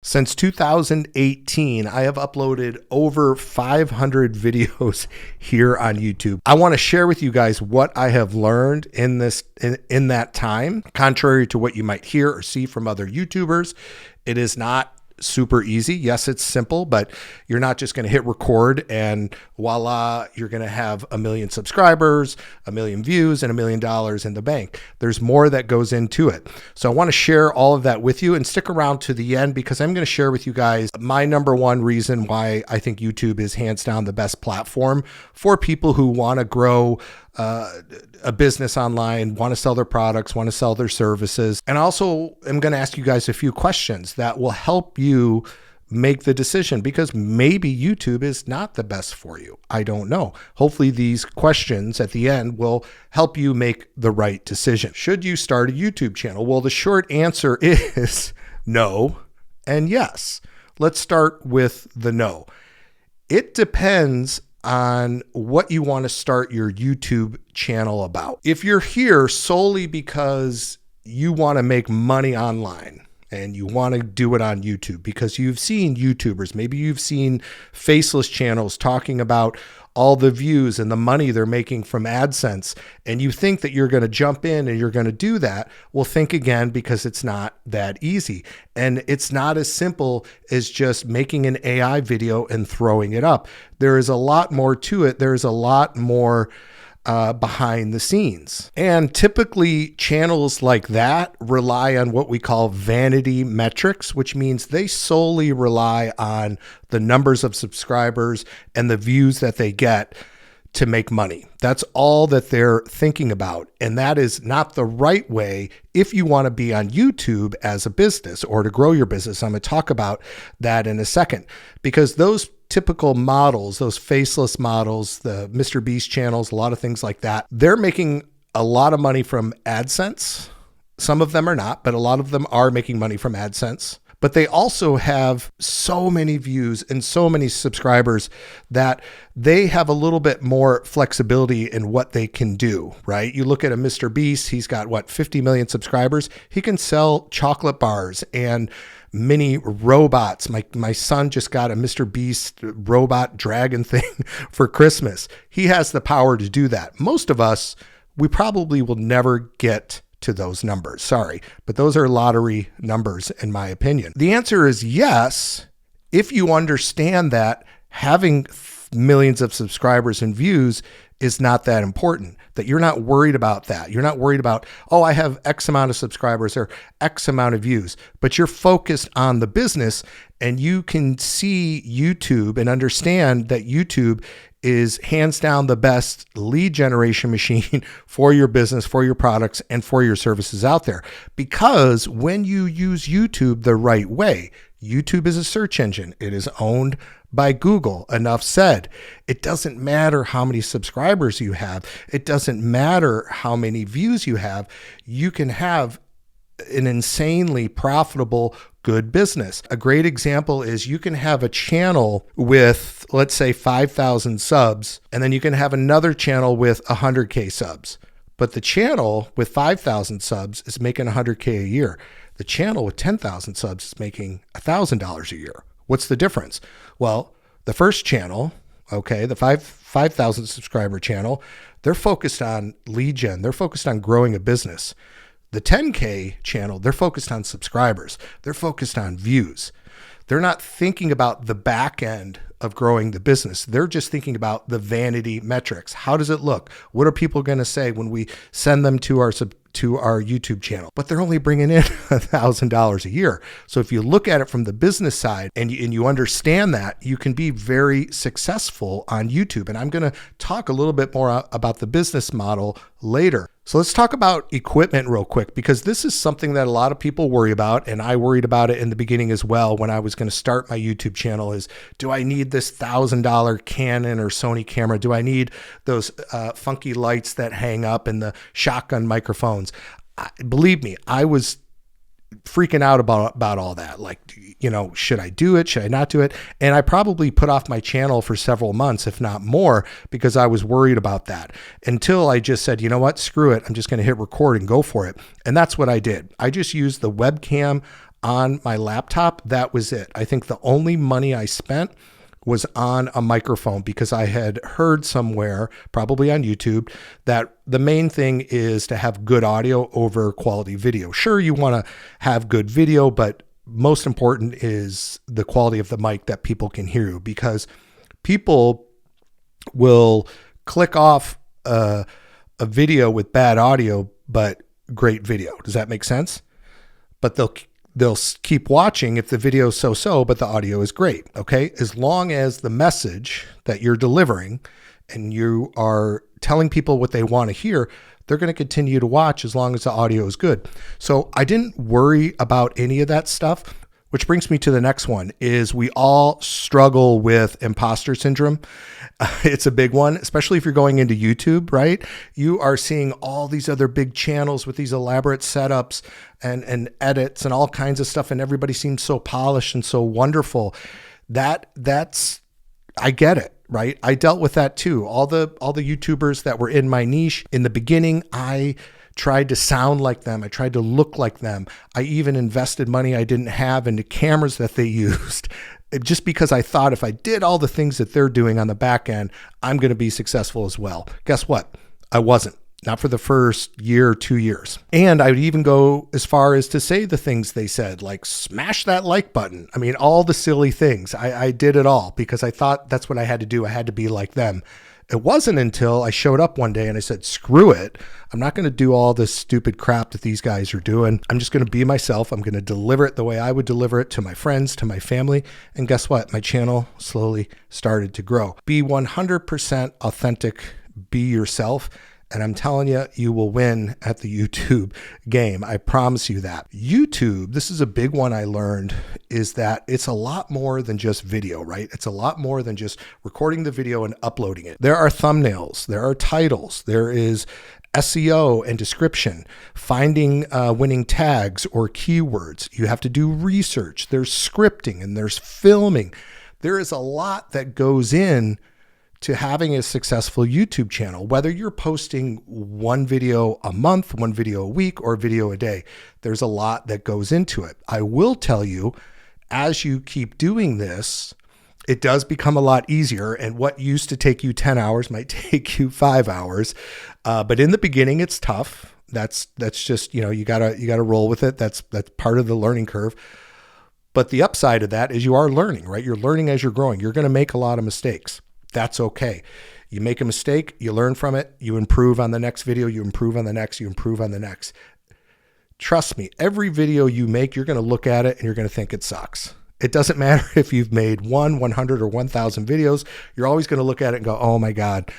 Since 2018, I have uploaded over 500 videos here on YouTube. I want to share with you guys what I have learned in that time. Contrary to what you might hear or see from other YouTubers, it is not super easy. Yes, it's simple, but you're not just going to hit record and voila, you're going to have 1 million subscribers, 1 million views, and $1 million in the bank. There's more that goes into it. So I want to share all of that with you, and stick around to the end because I'm going to share with you guys my number one reason why I think YouTube is hands down the best platform for people who want to grow a business online, want to sell their products, want to sell their services. And also I'm going to ask you guys a few questions that will help you make the decision, because maybe YouTube is not the best for you. I don't know. Hopefully these questions at the end will help you make the right decision. Should you start a YouTube channel? Well, the short answer is no and yes. Let's start with the no. It depends on what you want to start your YouTube channel about. If you're here solely because you want to make money online and you want to do it on YouTube because you've seen YouTubers, maybe you've seen faceless channels talking about all the views and the money they're making from AdSense, and you think that you're going to jump in and you're going to do that, well, think again, because it's not that easy. And it's not as simple as just making an AI video and throwing it up. There is a lot more to it. There's a lot more behind the scenes. And typically channels like that rely on what we call vanity metrics, which means they solely rely on the numbers of subscribers and the views that they get to make money. That's all that they're thinking about. And that is not the right way if you want to be on YouTube as a business or to grow your business. I'm going to talk about that in a second, because those typical models, those faceless models, the Mr. Beast channels, a lot of things like that, they're making a lot of money from AdSense. Some of them are not, but a lot of them are making money from AdSense. But they also have so many views and so many subscribers that they have a little bit more flexibility in what they can do, right? You look at a Mr. Beast, he's got 50 million subscribers. He can sell chocolate bars and mini robots. My son just got a Mr. Beast robot dragon thing for Christmas. He has the power to do that. Most of us, we probably will never get to those numbers. Sorry, but those are lottery numbers in my opinion. The answer is yes, if you understand that having millions of subscribers and views is not that important, that you're not worried about that. You're not worried about, oh, I have X amount of subscribers or X amount of views, but you're focused on the business, and you can see YouTube and understand that YouTube is hands down the best lead generation machine for your business, for your products, and for your services out there. Because when you use YouTube the right way, YouTube is a search engine. It is owned by Google. Enough said. It doesn't matter how many subscribers you have. It doesn't matter how many views you have. You can have an insanely profitable, good business. A great example is you can have a channel with, let's say, 5,000 subs, and then you can have another channel with 100K subs. But the channel with 5,000 subs is making 100K a year. The channel with 10,000 subs is making $1,000 a year. What's the difference? Well, the first channel, okay, the 5,000 subscriber channel, they're focused on lead gen. They're focused on growing a business. The 10K channel, they're focused on subscribers. They're focused on views. They're not thinking about the back end of growing the business. They're just thinking about the vanity metrics. How does it look? What are people going to say when we send them to our YouTube channel? But they're only bringing in $1,000 a year. So if you look at it from the business side and you understand that, you can be very successful on YouTube. And I'm going to talk a little bit more about the business model later. So let's talk about equipment real quick, because this is something that a lot of people worry about, and I worried about it in the beginning as well when I was going to start my YouTube channel. Is, do I need this $1,000 Canon or Sony camera? Do I need those funky lights that hang up and the shotgun microphones? Believe me, I was freaking out about all that. Like, should I do it? Should I not do it? And I probably put off my channel for several months, if not more, because I was worried about that, until I just said, you know what, screw it. I'm just going to hit record and go for it. And that's what I did. I just used the webcam on my laptop, that was it. I think the only money I spent was on a microphone because I had heard somewhere, probably on YouTube, that the main thing is to have good audio over quality video. Sure, you want to have good video, but most important is the quality of the mic that people can hear you, because people will click off a video with bad audio but great video. Does that make sense? But they'll keep watching if the video is so-so, but the audio is great. Okay, as long as the message that you're delivering and you are telling people what they want to hear, they're going to continue to watch as long as the audio is good. So I didn't worry about any of that stuff, which brings me to the next one. Is we all struggle with imposter syndrome. It's a big one, especially if you're going into YouTube, right? You are seeing all these other big channels with these elaborate setups and edits and all kinds of stuff, and everybody seems so polished and so wonderful. That's I get it, right? I dealt with that too. All the YouTubers that were in my niche in the beginning, I tried to sound like them. I tried to look like them. I even invested money I didn't have into cameras that they used, just because I thought if I did all the things that they're doing on the back end, I'm going to be successful as well. Guess what? I wasn't. Not for the first year or 2 years. And I would even go as far as to say the things they said, like smash that like button. I mean, all the silly things. I did it all because I thought that's what I had to do. I had to be like them. It wasn't until I showed up one day and I said, screw it. I'm not going to do all this stupid crap that these guys are doing. I'm just going to be myself. I'm going to deliver it the way I would deliver it to my friends, to my family. And guess what? My channel slowly started to grow. Be 100% authentic. Be yourself. And I'm telling you, you will win at the YouTube game. I promise you that. YouTube, this is a big one I learned, is that it's a lot more than just video, right? It's a lot more than just recording the video and uploading it. There are thumbnails, there are titles, there is SEO and description, finding winning tags or keywords. You have to do research. There's scripting and there's filming. There is a lot that goes in to having a successful YouTube channel, whether you're posting one video a month, one video a week, or a video a day. There's a lot that goes into it. I will tell you, as you keep doing this, it does become a lot easier. And what used to take you 10 hours might take you 5 hours. But in the beginning, it's tough. That's just, you gotta roll with it. That's part of the learning curve. But the upside of that is you are learning, right? You're learning as you're growing. You're going to make a lot of mistakes. That's okay. You make a mistake, you learn from it, you improve on the next video, you improve on the next, you improve on the next. Trust me, every video you make, you're going to look at it and you're going to think it sucks. It doesn't matter if you've made 100, or 1,000 videos. You're always going to look at it and go, oh my God,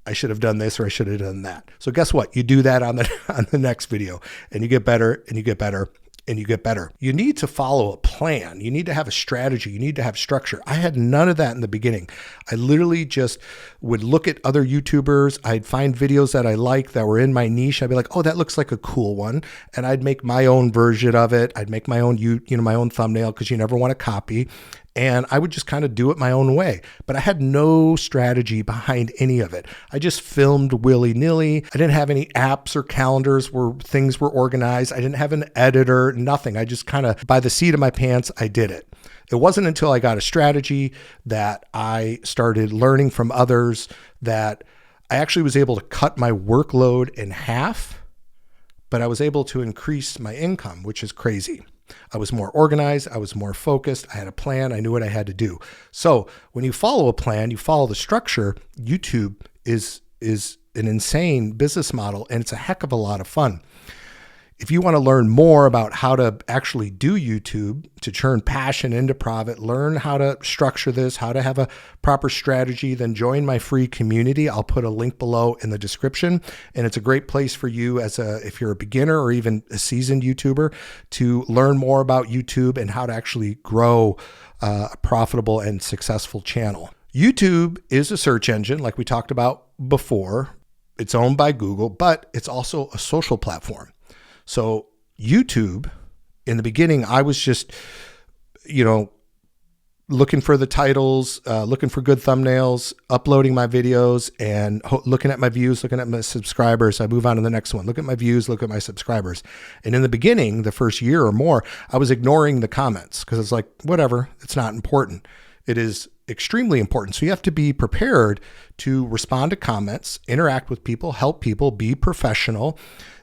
I should have done this or I should have done that. So guess what? You do that on the next video and you get better and you get better and you get better. You need to follow a plan. You need to have a strategy. You need to have structure. I had none of that in the beginning. I literally just would look at other YouTubers. I'd find videos that I like that were in my niche. I'd be like, oh, that looks like a cool one. And I'd make my own version of it. I'd make my own, my own thumbnail, because you never want to copy. And I would just kind of do it my own way. But I had no strategy behind any of it. I just filmed willy-nilly. I didn't have any apps or calendars where things were organized. I didn't have an editor, nothing. I just kind of, by the seat of my pants, I did it. It wasn't until I got a strategy that I started learning from others that I actually was able to cut my workload in half, but I was able to increase my income, which is crazy. I was more organized. I was more focused. I had a plan. I knew what I had to do. So when you follow a plan, you follow the structure. YouTube is an insane business model, and it's a heck of a lot of fun. If you want to learn more about how to actually do YouTube, to turn passion into profit, learn how to structure this, how to have a proper strategy, then join my free community. I'll put a link below in the description. And it's a great place for you if you're a beginner or even a seasoned YouTuber, to learn more about YouTube and how to actually grow a profitable and successful channel. YouTube is a search engine, like we talked about before. It's owned by Google, but it's also a social platform. So YouTube, in the beginning, I was just, looking for the titles, looking for good thumbnails, uploading my videos, and looking at my views, looking at my subscribers. I move on to the next one. Look at my views, look at my subscribers. And in the beginning, the first year or more, I was ignoring the comments because it's like, whatever, it's not important. It is extremely important. So you have to be prepared to respond to comments, interact with people, help people, be professional,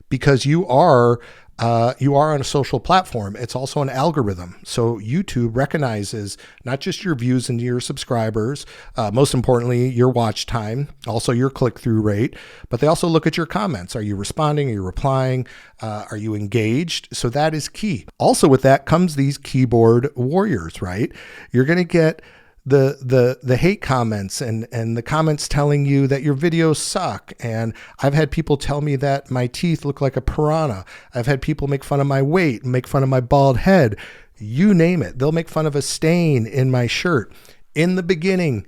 because you are on a social platform. It's also an algorithm. So YouTube recognizes not just your views and your subscribers, most importantly, your watch time, also your click-through rate, but they also look at your comments. Are you responding? Are you replying? Are you engaged? So that is key. Also with that comes these keyboard warriors, right? You're going to get the hate comments and the comments telling you that your videos suck. And I've had people tell me that my teeth look like a piranha. I've had people make fun of my weight, make fun of my bald head, you name it. They'll make fun of a stain in my shirt. In the beginning,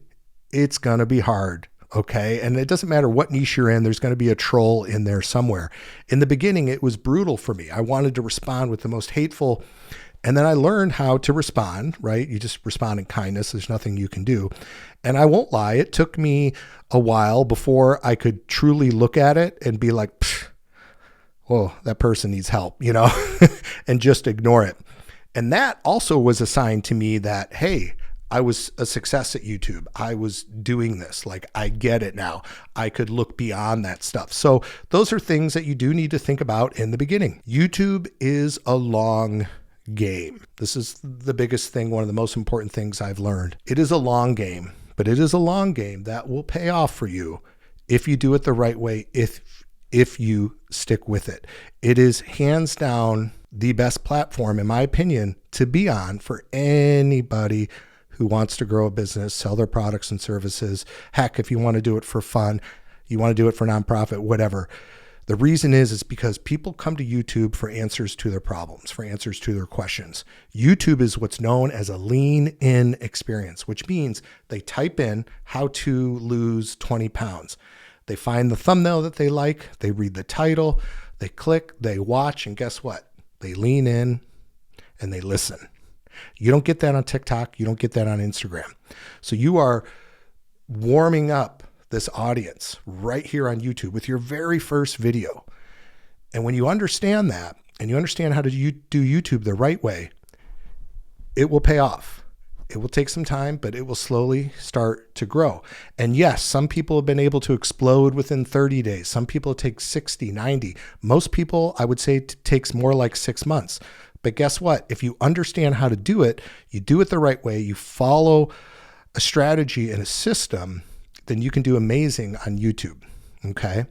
it's going to be hard. Okay. And it doesn't matter what niche you're in, there's going to be a troll in there somewhere. In the beginning, it was brutal for me. I wanted to respond with the most hateful. And then I learned how to respond, right? You just respond in kindness. There's nothing you can do. And I won't lie, it took me a while before I could truly look at it and be like, whoa, that person needs help, and just ignore it. And that also was a sign to me that, hey, I was a success at YouTube. I was doing this. Like, I get it now. I could look beyond that stuff. So those are things that you do need to think about in the beginning. YouTube is a long game. This is the biggest thing, one of the most important things I've learned. It is a long game, but it is a long game that will pay off for you if you do it the right way, if you stick with it. It is hands down the best platform, in my opinion, to be on for anybody who wants to grow a business, sell their products and services. Heck, if you want to do it for fun, you want to do it for nonprofit, whatever. The reason is because people come to YouTube for answers to their problems, for answers to their questions. YouTube is what's known as a lean-in experience, which means they type in how to lose 20 pounds. They find the thumbnail that they like, they read the title, they click, they watch, and guess what? They lean in and they listen. You don't get that on TikTok. You don't get that on Instagram. So you are warming up this audience right here on YouTube with your very first video. And when you understand that, and you understand how to do YouTube the right way, it will pay off. It will take some time, but it will slowly start to grow. And yes, some people have been able to explode within 30 days. Some people take 60, 90. Most people, I would say, it takes more like 6 months. But guess what? If you understand how to do it, you do it the right way, you follow a strategy and a system, then you can do amazing on YouTube. Okay.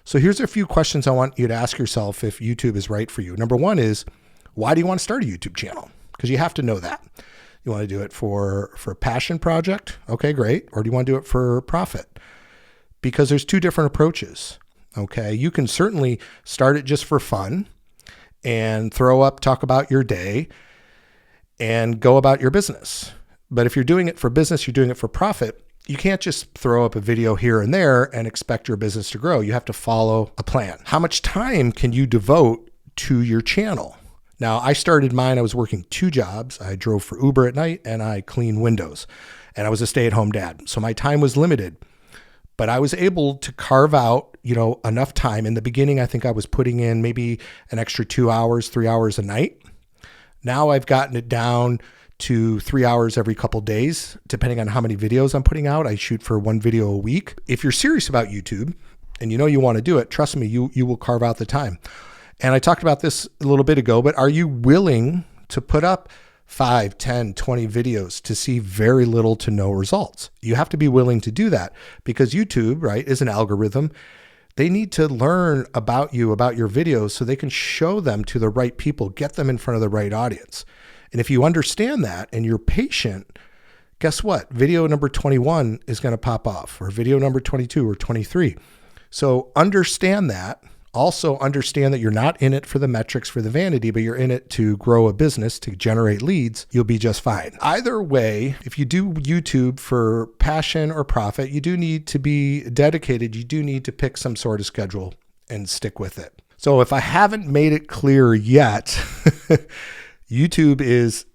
So here's a few questions I want you to ask yourself if YouTube is right for you. Number one is, why do you want to start a YouTube channel? Because you have to know that. You want to do it for a passion project? Okay, great. Or do you want to do it for profit? Because there's two different approaches. Okay. You can certainly start it just for fun and talk about your day and go about your business. But if you're doing it for business, you're doing it for profit, you can't just throw up a video here and there and expect your business to grow. You have to follow a plan. How much time can you devote to your channel? Now, I started mine. I was working 2 jobs. I drove for Uber at night and I cleaned windows. And I was a stay-at-home dad. So my time was limited. But I was able to carve out, enough time. In the beginning, I think I was putting in maybe an extra 2 hours, 3 hours a night. Now I've gotten it down to 3 hours every couple days, depending on how many videos I'm putting out. I shoot for 1 video a week. If you're serious about YouTube and you want to do it, trust me, you will carve out the time. And I talked about this a little bit ago, but are you willing to put up 5, 10, 20 videos to see very little to no results? You have to be willing to do that because YouTube, right, is an algorithm. They need to learn about you, about your videos, so they can show them to the right people, get them in front of the right audience. And if you understand that and you're patient, guess what? Video number 21 is going to pop off, or video number 22 or 23. So understand that. Also understand that you're not in it for the metrics, for the vanity, but you're in it to grow a business, to generate leads. You'll be just fine. Either way, if you do YouTube for passion or profit, you do need to be dedicated. You do need to pick some sort of schedule and stick with it. So if I haven't made it clear yet, YouTube is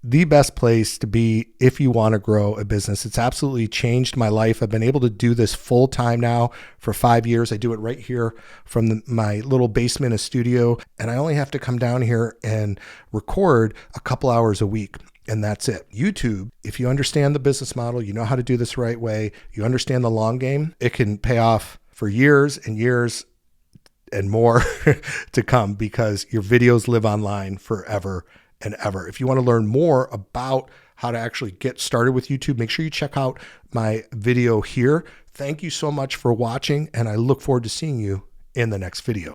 the best place to be if you want to grow a business. It's absolutely changed my life. I've been able to do this full time now for 5 years. I do it right here from my little basement of studio, and I only have to come down here and record a couple hours a week. And that's it. YouTube, if you understand the business model, you know how to do this the right way, you understand the long game, it can pay off for years and years and more to come, because your videos live online forever and ever. If you want to learn more about how to actually get started with YouTube, make sure you check out my video here. Thank you so much for watching, and I look forward to seeing you in the next video.